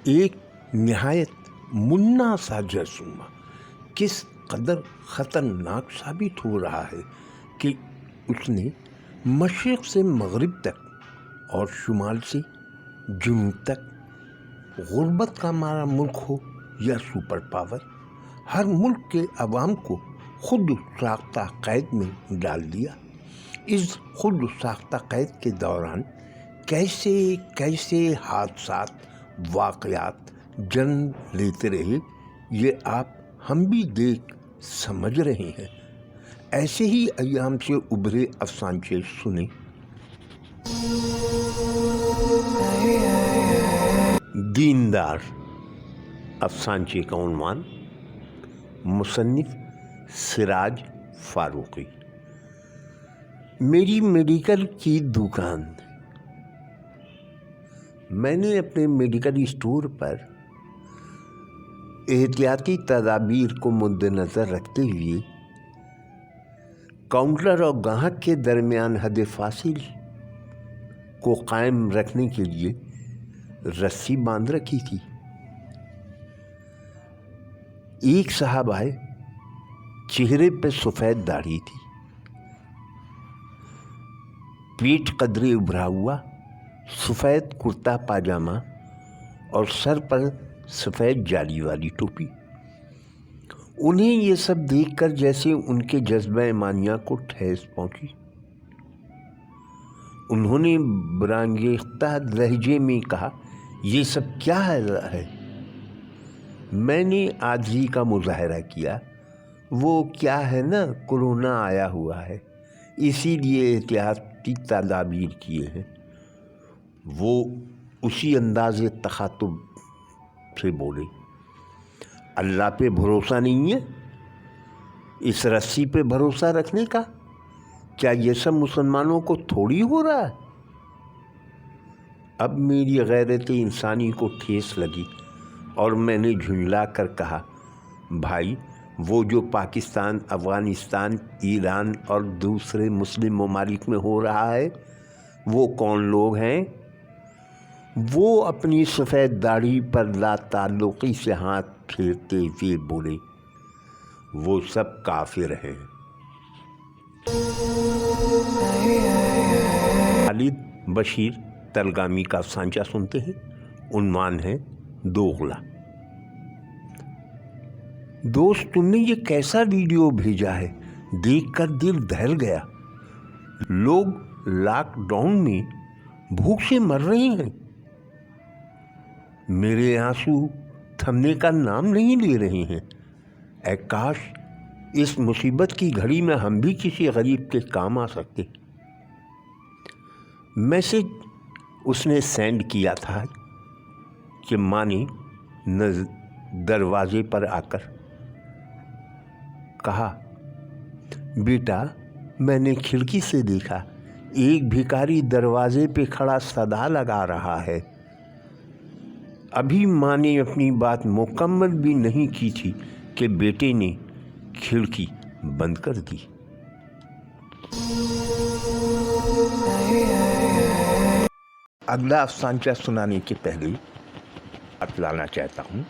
ایک نہایت منا سا جرثومہ کس قدر خطرناک ثابت ہو رہا ہے کہ اس نے مشرق سے مغرب تک اور شمال سے جنوب تک، غربت کا مارا ملک ہو یا سپر پاور، ہر ملک کے عوام کو خود ساختہ قید میں ڈال دیا۔ اس خود ساختہ قید کے دوران کیسے کیسے حادثات، واقعات جنم لیتے رہے، یہ آپ ہم بھی دیکھ سمجھ رہے ہیں۔ ایسے ہی ایام سے ابھرے افسانچے سنیں۔ دیندار افسانچے کا عنوان، مصنف سراج فاروقی۔ میری میڈیکل کی دکان۔ میں نے اپنے میڈیکل اسٹور پر احتیاطی تدابیر کو مد نظر رکھتے ہوئے کاؤنٹر اور گاہک کے درمیان حد فاصل کو قائم رکھنے کے لیے رسی باندھ رکھی تھی۔ ایک صاحب آئے، چہرے پہ سفید داڑھی تھی، پیٹ قدرے ابھرا ہوا، سفید کرتا پاجامہ اور سر پر سفید جالی والی ٹوپی۔ انہیں یہ سب دیکھ کر جیسے ان کے جذبہ ایمانیہ کو ٹھیس پہنچی۔ انہوں نے برانگیختہ لہجے میں کہا، یہ سب کیا ہے؟ میں نے عاجزی کا مظاہرہ کیا، وہ کیا ہے نا، کورونا آیا ہوا ہے، اسی لیے احتیاطی تدابیر کیے ہیں۔ وہ اسی انداز تخاطب سے بولے، اللہ پہ بھروسہ نہیں ہے؟ اس رسی پہ بھروسہ رکھنے کا؟ کیا یہ سب مسلمانوں کو تھوڑی ہو رہا ہے؟ اب میری غیرت انسانی کو ٹھیس لگی اور میں نے جھنجلا کر کہا، بھائی، وہ جو پاکستان، افغانستان، ایران اور دوسرے مسلم ممالک میں ہو رہا ہے، وہ کون لوگ ہیں؟ وہ اپنی سفید داڑھی پر لا تعلقی سے ہاتھ پھیرتے ہوئے بولے، وہ سب کافر ہیں۔ خالد بشیر تلگامی کا افسانچہ سنتے ہیں۔ عنوان ہے دوغلا۔ دوست، تم نے یہ کیسا ویڈیو بھیجا ہے؟ دیکھ کر دل دہل گیا۔ لوگ لاک ڈاؤن میں بھوک سے مر رہے ہیں۔ میرے آنسو تھمنے کا نام نہیں لے رہے ہیں۔ اے کاش اس مصیبت کی گھڑی میں ہم بھی کسی غریب کے کام آ سکتے۔ میسج اس نے سینڈ کیا تھا کہ ماں نے دروازے پر آ کر کہا، بیٹا، میں نے کھڑکی سے دیکھا، ایک بھکاری دروازے پہ کھڑا صدا لگا رہا ہے۔ ابھی ماں نے اپنی بات مکمل بھی نہیں کی تھی کہ بیٹے نے کھڑکی بند کر دی۔ اگلا افسانچہ سنانے کے پہلے بتلانا چاہتا ہوں،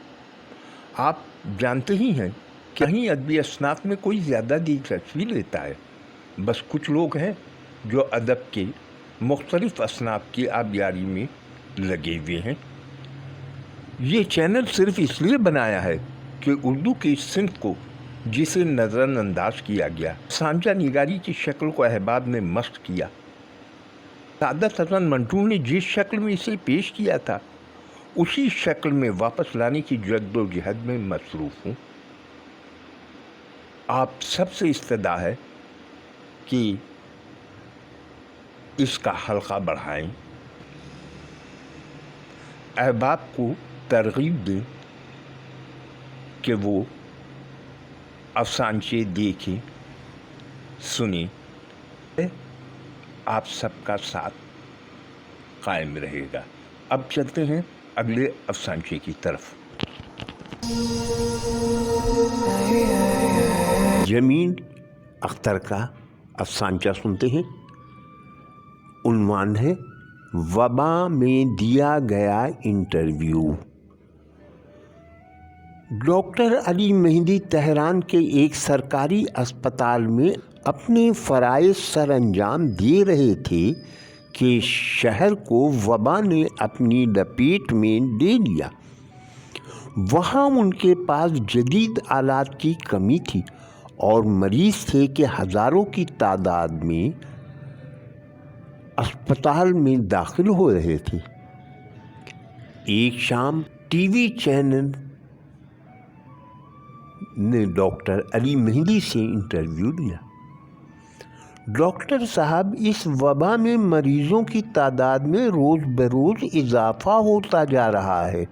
آپ جانتے ہی ہیں کہ کہیں ادبی اصناف میں کوئی زیادہ دلچسپی لیتا ہے۔ بس کچھ لوگ ہیں جو ادب کے مختلف اصناف کی آبیاری میں لگے ہوئے ہیں۔ یہ چینل صرف اس لیے بنایا ہے کہ اردو کی صنف کو جسے نظر انداز کیا گیا، افسانچہ نگاری کی شکل کو احباب نے مست کیا۔ سعادت حسن منٹو نے جس شکل میں اسے پیش کیا تھا، اسی شکل میں واپس لانے کی جد و جہد میں مصروف ہوں۔ آپ سب سے استدعا ہے کہ اس کا حلقہ بڑھائیں، احباب کو ترغیب دیں کہ وہ افسانچے دیکھیں، سنیں۔ آپ سب کا ساتھ قائم رہے گا۔ اب چلتے ہیں اگلے افسانچے کی طرف۔ جمیل اختر کا افسانچہ سنتے ہیں۔ عنوان ہے وبا میں دیا گیا انٹرویو۔ ڈاکٹر علی مہدی تہران کے ایک سرکاری اسپتال میں اپنے فرائض سر انجام دے رہے تھے کہ شہر کو وبا نے اپنی لپیٹ میں لے لیا۔ وہاں ان کے پاس جدید آلات کی کمی تھی اور مریض تھے کہ ہزاروں کی تعداد میں اسپتال میں داخل ہو رہے تھے۔ ایک شام ٹی وی چینل نے ڈاکٹر علی مہدی سے انٹرویو لیا۔ ڈاکٹر صاحب، اس وبا میں مریضوں کی تعداد میں روز بروز اضافہ ہوتا جا رہا ہے،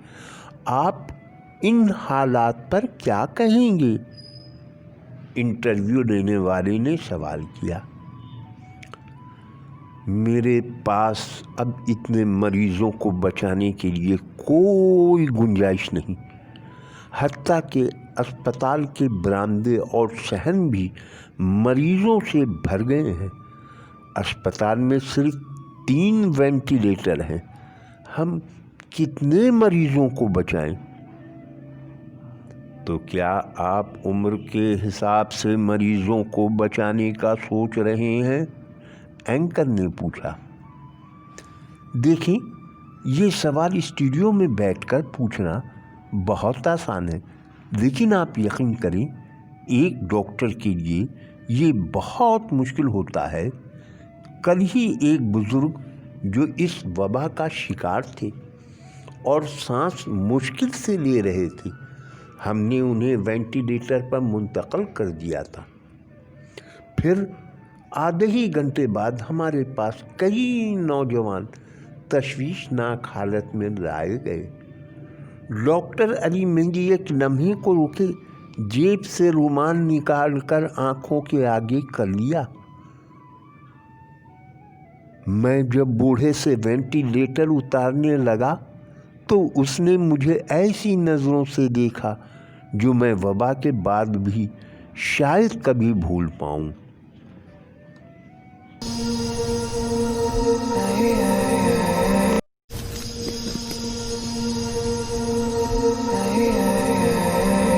آپ ان حالات پر کیا کہیں گے؟ انٹرویو لینے والے نے سوال کیا۔ میرے پاس اب اتنے مریضوں کو بچانے کے لیے کوئی گنجائش نہیں، حتیٰ کہ اسپتال کے برآمدے اور صحن بھی مریضوں سے بھر گئے ہیں۔ اسپتال میں صرف 3 وینٹیلیٹر ہیں، ہم کتنے مریضوں کو بچائیں؟ تو کیا آپ عمر کے حساب سے مریضوں کو بچانے کا سوچ رہے ہیں؟ اینکر نے پوچھا۔ دیکھیں، یہ سوال اسٹوڈیو میں بیٹھ کر پوچھنا بہت آسان ہے، لیکن آپ یقین کریں ایک ڈاکٹر کے لیے یہ بہت مشکل ہوتا ہے۔ کل ہی ایک بزرگ جو اس وبا کا شکار تھے اور سانس مشکل سے لے رہے تھے، ہم نے انہیں وینٹیلیٹر پر منتقل کر دیا تھا۔ پھر آدھے ہی گھنٹے بعد ہمارے پاس کئی نوجوان تشویشناک حالت میں لائے گئے۔ ڈاکٹر علی مہدی ایک لمحے کو رکے، جیب سے رومال نکال کر آنکھوں کے آگے کر لیا۔ میں جب بوڑھے سے وینٹیلیٹر اتارنے لگا تو اس نے مجھے ایسی نظروں سے دیکھا جو میں وبا کے بعد بھی شاید کبھی بھول پاؤں۔